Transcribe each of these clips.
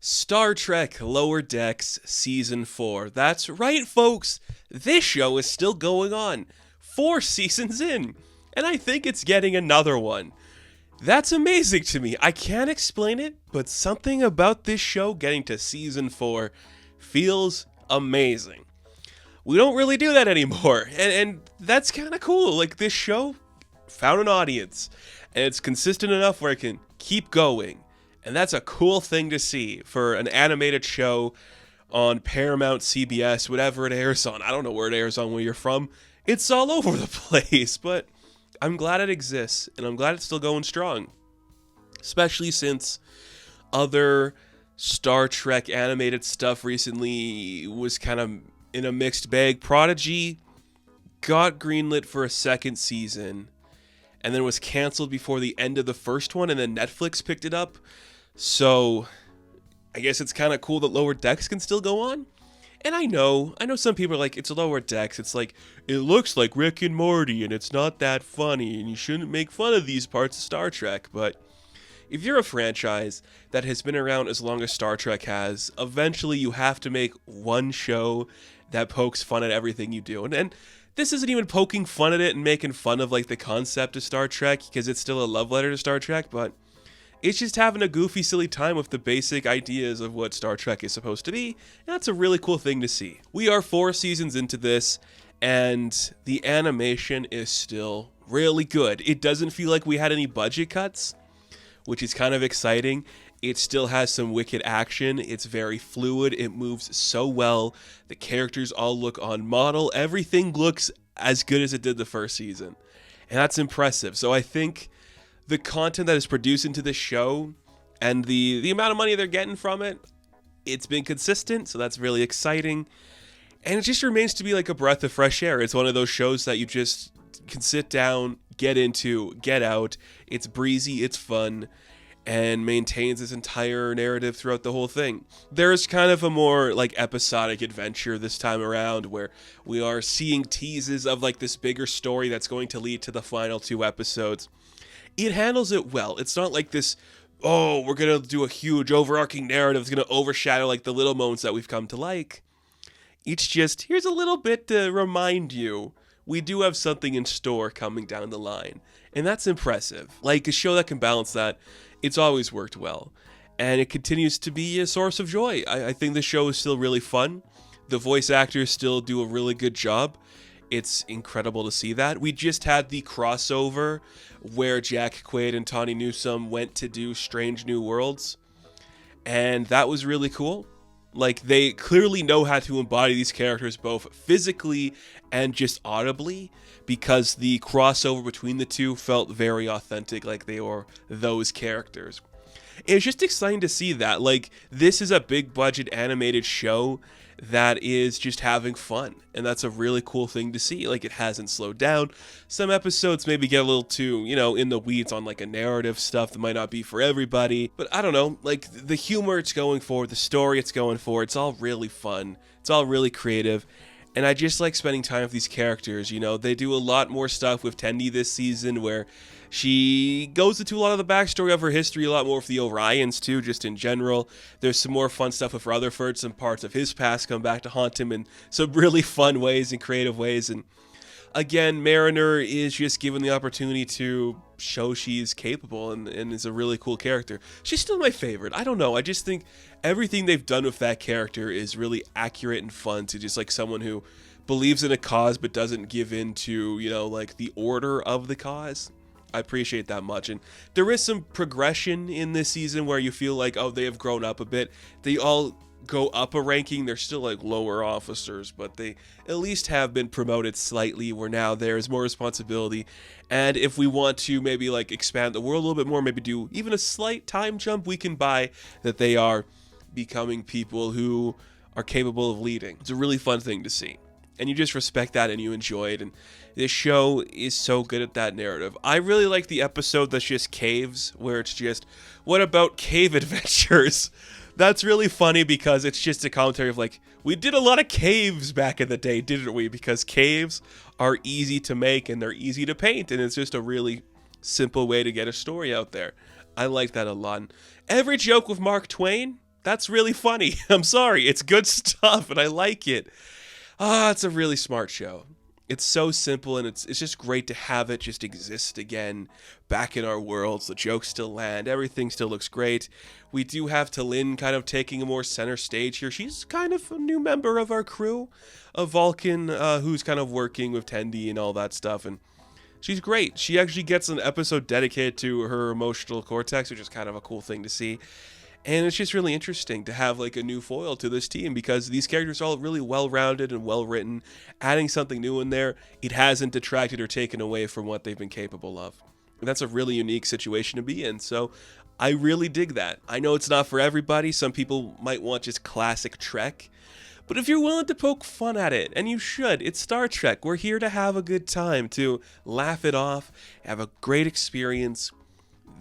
Star Trek Lower Decks Season 4. That's right, folks. This show is still going on. 4 seasons in. And I think it's getting another one. That's amazing to me. I can't explain it, but something about this show getting to Season 4 feels amazing. We don't really do that anymore. And that's kind of cool. Like, this show found an audience. And it's consistent enough where it can keep going. And that's a cool thing to see for an animated show on Paramount, CBS, whatever it airs on. I don't know where it airs on where you're from. It's all over the place, but I'm glad it exists, and I'm glad it's still going strong. Especially since other Star Trek animated stuff recently was kind of in a mixed bag. Prodigy got greenlit for a second season, and then was canceled before the end of the first one, and then Netflix picked it up. So, I guess it's kind of cool that Lower Decks can still go on. And I know some people are like, it's Lower Decks. It's like, it looks like Rick and Morty, and it's not that funny, and you shouldn't make fun of these parts of Star Trek. But if you're a franchise that has been around as long as Star Trek has, eventually you have to make one show that pokes fun at everything you do. And this isn't even poking fun at it and making fun of like the concept of Star Trek, because it's still a love letter to Star Trek, but it's just having a goofy, silly time with the basic ideas of what Star Trek is supposed to be, and that's a really cool thing to see. We are 4 seasons into this, and the animation is still really good. It doesn't feel like we had any budget cuts, which is kind of exciting. It still has some wicked action. It's very fluid. It moves so well. The characters all look on model. Everything looks as good as it did the first season, and that's impressive. So I think the content that is produced into this show and the amount of money they're getting from it, it's been consistent, so that's really exciting. And it just remains to be like a breath of fresh air. It's one of those shows that you just can sit down, get into, get out. It's breezy, it's fun, and maintains this entire narrative throughout the whole thing. There's kind of a more like episodic adventure this time around, where we are seeing teases of like this bigger story that's going to lead to the final 2 episodes. It handles it well. It's not like this, oh, we're going to do a huge overarching narrative that's going to overshadow like the little moments that we've come to like. It's just, here's a little bit to remind you, we do have something in store coming down the line. And that's impressive. Like a show that can balance that, it's always worked well. And it continues to be a source of joy. I think the show is still really fun. The voice actors still do a really good job. It's incredible to see that. We just had the crossover where Jack Quaid and Tawny Newsome went to do Strange New Worlds, and that was really cool. Like, they clearly know how to embody these characters both physically and just audibly, because the crossover between the two felt very authentic, like they were those characters. It's just exciting to see that. Like, this is a big budget animated show that is just having fun, and that's a really cool thing to see. Like, it hasn't slowed down. Some episodes maybe get a little too, in the weeds on like a narrative stuff that might not be for everybody, but I don't know, like the humor it's going for, the story it's going for, it's all really fun, it's all really creative. And I just like spending time with these characters. They do a lot more stuff with Tendi this season, where she goes into a lot of the backstory of her history, a lot more with the Orions too, just in general. There's some more fun stuff with Rutherford, some parts of his past come back to haunt him in some really fun ways and creative ways. And again, Mariner is just given the opportunity to show she's capable and is a really cool character. She's still my favorite. I don't know. I just think everything they've done with that character is really accurate and fun to just like someone who believes in a cause but doesn't give in to, like the order of the cause. I appreciate that much. And there is some progression in this season where you feel like, oh, they have grown up a bit. They all go up a ranking. They're still like lower officers, but they at least have been promoted slightly, where now there is more responsibility. And if we want to maybe like expand the world a little bit more, maybe do even a slight time jump, we can buy that they are becoming people who are capable of leading. It's a really fun thing to see. And you just respect that and you enjoy it. And this show is so good at that narrative. I really like the episode that's just caves, where it's just, what about cave adventures? That's really funny, because it's just a commentary of like, we did a lot of caves back in the day, didn't we? Because caves are easy to make and they're easy to paint, and it's just a really simple way to get a story out there. I like that a lot. Every joke with Mark Twain, That's really funny. I'm sorry. It's good stuff and I like it. It's a really smart show. It's so simple and it's just great to have it just exist again back in our worlds. The jokes still land. Everything still looks great. We do have T'Lyn kind of taking a more center stage here. She's kind of a new member of our crew, of Vulcan, who's kind of working with Tendi and all that stuff. And she's great. She actually gets an episode dedicated to her emotional cortex, which is kind of a cool thing to see. And it's just really interesting to have like a new foil to this team because these characters are all really well-rounded and well-written. Adding something new in there, it hasn't detracted or taken away from what they've been capable of. And that's a really unique situation to be in. So I really dig that. I know it's not for everybody. Some people might want just classic Trek. But if you're willing to poke fun at it, and you should, it's Star Trek. We're here to have a good time, to laugh it off, have a great experience.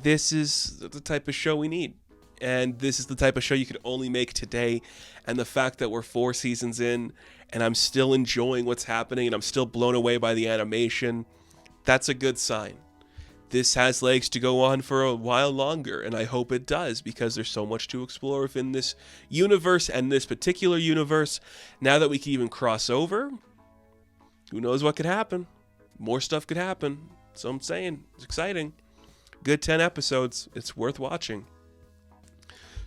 This is the type of show we need. And this is the type of show you could only make today. And the fact that we're 4 seasons in and I'm still enjoying what's happening and I'm still blown away by the animation, that's a good sign. This has legs to go on for a while longer, and I hope it does because there's so much to explore within this universe and this particular universe. Now that we can even cross over, who knows what could happen? More stuff could happen. So I'm saying, it's exciting. Good 10 episodes. It's worth watching.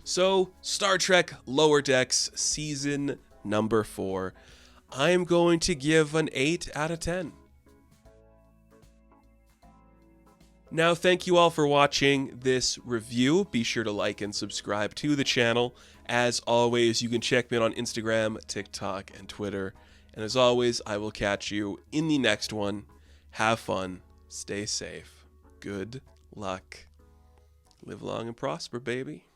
So, Star Trek Lower Decks Season number 4. I'm going to give an 8 out of 10. Now, thank you all for watching this review. Be sure to like and subscribe to the channel. As always, you can check me out on Instagram, TikTok, and Twitter. And as always, I will catch you in the next one. Have fun. Stay safe. Good luck. Live long and prosper, baby.